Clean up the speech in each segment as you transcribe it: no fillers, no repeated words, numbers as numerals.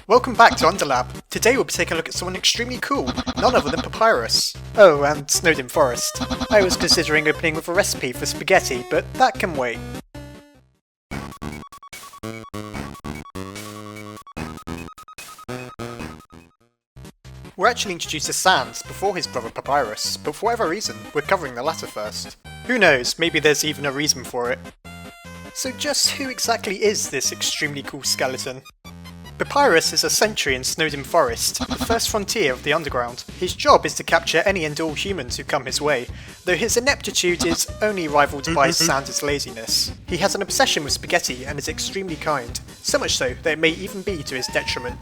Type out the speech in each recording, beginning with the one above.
Welcome back to Underlab. Today we'll be taking a look at someone extremely cool, none other than Papyrus. Oh, and Snowdin Forest. I was considering opening with a recipe for spaghetti, but that can wait. We're actually introduced to Sans before his brother Papyrus, but for whatever reason, we're covering the latter first. Who knows, maybe there's even a reason for it. So just who exactly is this extremely cool skeleton? Papyrus is a sentry in Snowdin Forest, the first frontier of the underground. His job is to capture any and all humans who come his way, though his ineptitude is only rivaled by Sans' laziness. He has an obsession with spaghetti and is extremely kind, so much so that it may even be to his detriment.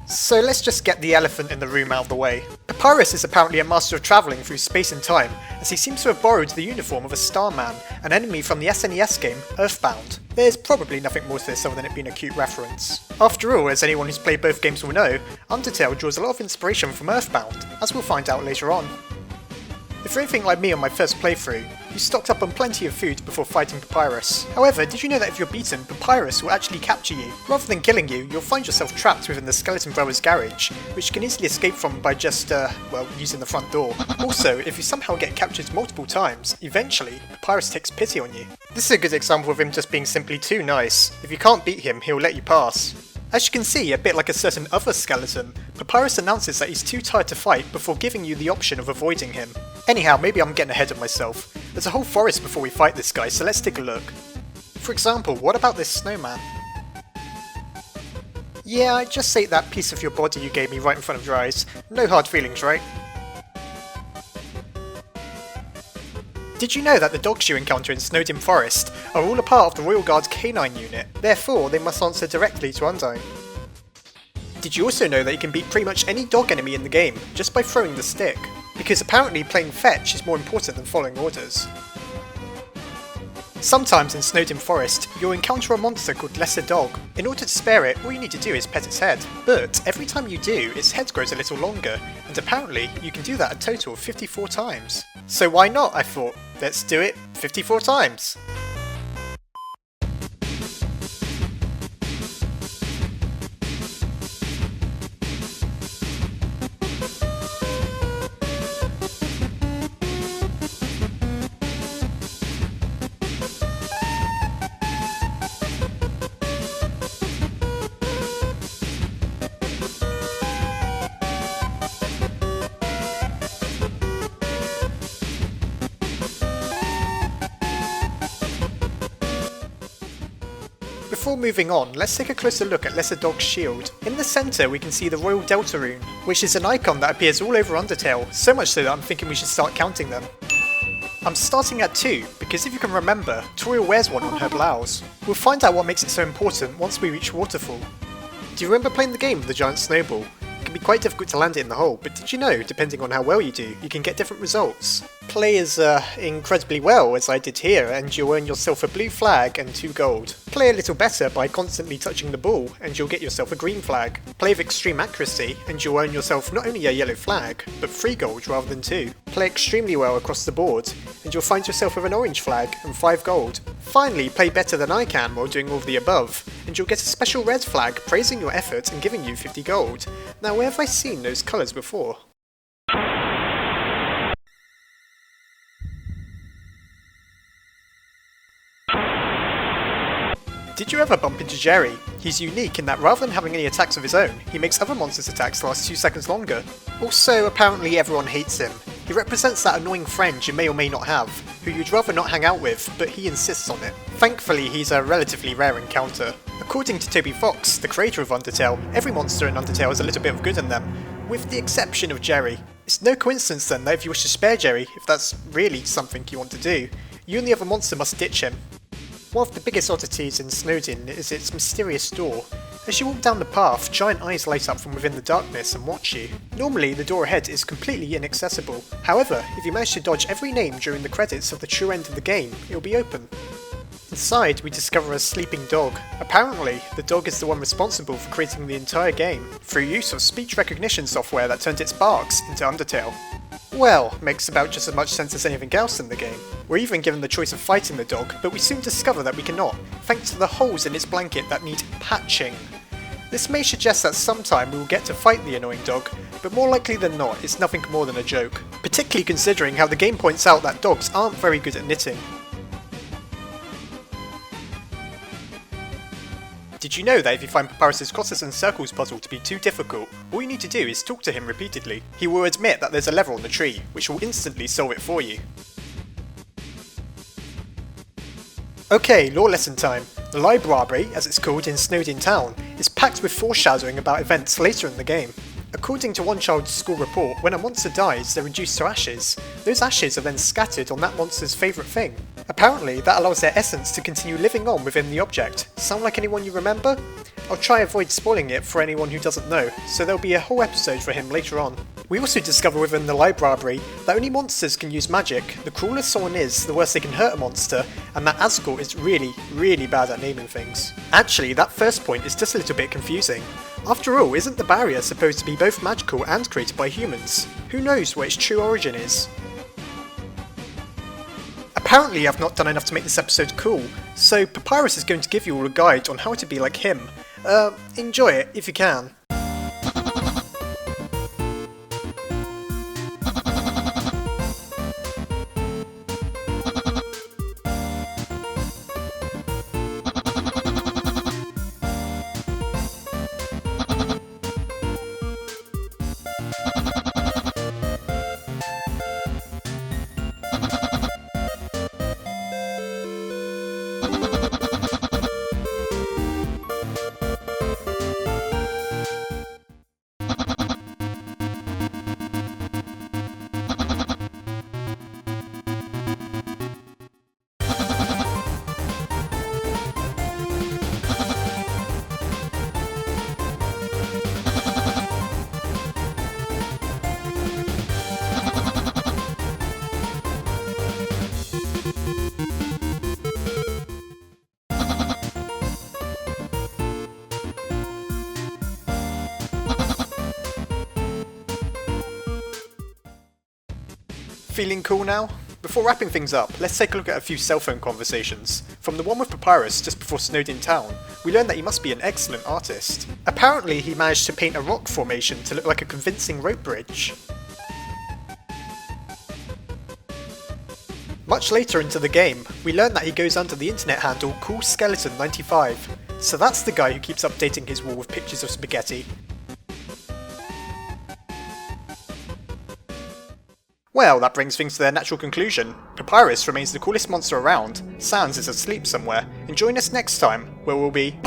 So let's just get the elephant in the room out of the way. Papyrus is apparently a master of travelling through space and time, as he seems to have borrowed the uniform of a Starman, an enemy from the SNES game Earthbound. There's probably nothing more to this other than it being a cute reference. After all, as anyone who's played both games will know, Undertale draws a lot of inspiration from Earthbound, as we'll find out later on. If you're anything like me on my first playthrough, you stocked up on plenty of food before fighting Papyrus. However, did you know that if you're beaten, Papyrus will actually capture you? Rather than killing you, you'll find yourself trapped within the Skeleton Brothers' garage, which you can easily escape from by just, using the front door. Also, if you somehow get captured multiple times, eventually, Papyrus takes pity on you. This is a good example of him just being simply too nice. If you can't beat him, he'll let you pass. As you can see, a bit like a certain other skeleton, Papyrus announces that he's too tired to fight before giving you the option of avoiding him. Anyhow, maybe I'm getting ahead of myself. There's a whole forest before we fight this guy, so let's take a look. For example, what about this snowman? Yeah, I just ate that piece of your body you gave me right in front of your eyes. No hard feelings, right? Did you know that the dogs you encounter in Snowdin Forest are all a part of the Royal Guard's canine unit? Therefore, they must answer directly to Undyne. Did you also know that you can beat pretty much any dog enemy in the game just by throwing the stick? Because apparently playing fetch is more important than following orders. Sometimes in Snowdin Forest, you'll encounter a monster called Lesser Dog. In order to spare it, all you need to do is pet its head. But every time you do, its head grows a little longer, and apparently you can do that a total of 54 times. So why not, I thought. Let's do it 54 times. Before moving on, let's take a closer look at Lesser Dog's shield. In the centre we can see the Royal Delta rune, which is an icon that appears all over Undertale, so much so that I'm thinking we should start counting them. I'm starting at 2, because if you can remember, Toriel wears one on her blouse. We'll find out what makes it so important once we reach Waterfall. Do you remember playing the game with the giant snowball? It can be quite difficult to land it in the hole, but did you know, depending on how well you do, you can get different results? Play as incredibly well, as I did here, and you'll earn yourself a blue flag and 2 gold. Play a little better by constantly touching the ball, and you'll get yourself a green flag. Play with extreme accuracy, and you'll earn yourself not only a yellow flag, but 3 gold rather than 2. Play extremely well across the board, and you'll find yourself with an orange flag and 5 gold. Finally, play better than I can while doing all of the above, and you'll get a special red flag praising your effort and giving you 50 gold. Now, where have I seen those colours before? Did you ever bump into Jerry? He's unique in that rather than having any attacks of his own, he makes other monsters' attacks last 2 seconds longer. Also, apparently everyone hates him. He represents that annoying friend you may or may not have, who you'd rather not hang out with, but he insists on it. Thankfully, he's a relatively rare encounter. According to Toby Fox, the creator of Undertale, every monster in Undertale has a little bit of good in them, with the exception of Jerry. It's no coincidence then that if you wish to spare Jerry, if that's really something you want to do, you and the other monster must ditch him. One of the biggest oddities in Snowdin is its mysterious door. As you walk down the path, giant eyes light up from within the darkness and watch you. Normally, the door ahead is completely inaccessible. However, if you manage to dodge every name during the credits of the true end of the game, it'll be open. Inside, we discover a sleeping dog. Apparently, the dog is the one responsible for creating the entire game, through use of speech recognition software that turned its barks into Undertale. Well, makes about just as much sense as anything else in the game. We're even given the choice of fighting the dog, but we soon discover that we cannot, thanks to the holes in its blanket that need patching. This may suggest that sometime we will get to fight the annoying dog, but more likely than not it's nothing more than a joke, particularly considering how the game points out that dogs aren't very good at knitting. Did you know that if you find Papyrus' crosses and circles puzzle to be too difficult, all you need to do is talk to him repeatedly. He will admit that there's a lever on the tree, which will instantly solve it for you. Okay, lore lesson time. The library, as it's called in Snowdin town, is packed with foreshadowing about events later in the game. According to one child's school report, when a monster dies, they're reduced to ashes. Those ashes are then scattered on that monster's favourite thing. Apparently, that allows their essence to continue living on within the object. Sound like anyone you remember? I'll try avoid spoiling it for anyone who doesn't know, so there'll be a whole episode for him later on. We also discover within the library that only monsters can use magic. The crueler someone is, the worse they can hurt a monster, and that Asgore is really bad at naming things. Actually, that first point is just a little bit confusing. After all, isn't the barrier supposed to be both magical and created by humans? Who knows what its true origin is? Apparently I've not done enough to make this episode cool, so Papyrus is going to give you all a guide on how to be like him. Enjoy it if you can. Feeling cool now? Before wrapping things up, let's take a look at a few cell phone conversations. From the one with Papyrus just before Snowdin town, we learn that he must be an excellent artist. Apparently he managed to paint a rock formation to look like a convincing rope bridge. Much later into the game, we learn that he goes under the internet handle CoolSkeleton95, so that's the guy who keeps updating his wall with pictures of spaghetti. Well, that brings things to their natural conclusion. Papyrus remains the coolest monster around, Sans is asleep somewhere, and join us next time, where we'll be...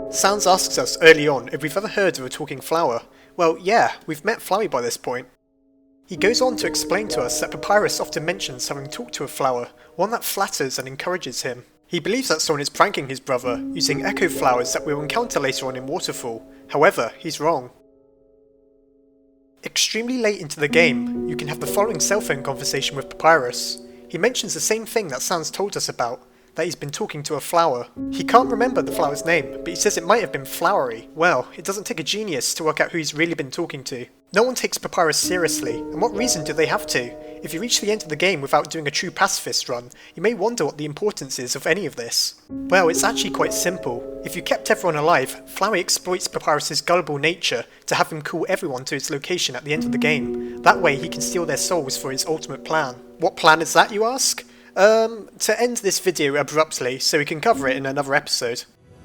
Sans asks us early on if we've ever heard of a talking flower. Well, yeah, we've met Flowey by this point. He goes on to explain to us that Papyrus often mentions having talked to a flower, one that flatters and encourages him. He believes that someone is pranking his brother, using echo flowers that we'll encounter later on in Waterfall. However, he's wrong. Extremely late into the game, you can have the following cell phone conversation with Papyrus. He mentions the same thing that Sans told us about, that he's been talking to a flower. He can't remember the flower's name, but he says it might have been Flowery. Well, it doesn't take a genius to work out who he's really been talking to. No one takes Papyrus seriously, and what reason do they have to? If you reach the end of the game without doing a true pacifist run, you may wonder what the importance is of any of this. Well, it's actually quite simple. If you kept everyone alive, Flowey exploits Papyrus's gullible nature to have him call everyone to his location at the end of the game. That way he can steal their souls for his ultimate plan. What plan is that, you ask? To end this video abruptly so we can cover it in another episode.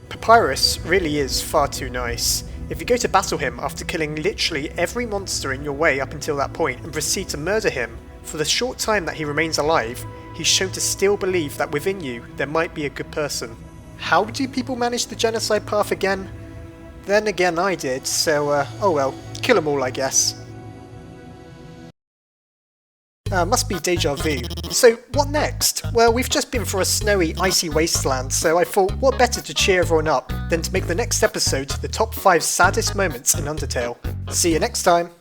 Papyrus really is far too nice. If you go to battle him after killing literally every monster in your way up until that point and proceed to murder him, for the short time that he remains alive, he's shown to still believe that within you there might be a good person. How do people manage the genocide path again? Then again I did, so oh well, kill them all I guess. Must be deja vu. So, what next? Well, we've just been for a snowy, icy wasteland, so I thought what better to cheer everyone up than to make the next episode the top 5 saddest moments in Undertale. See you next time!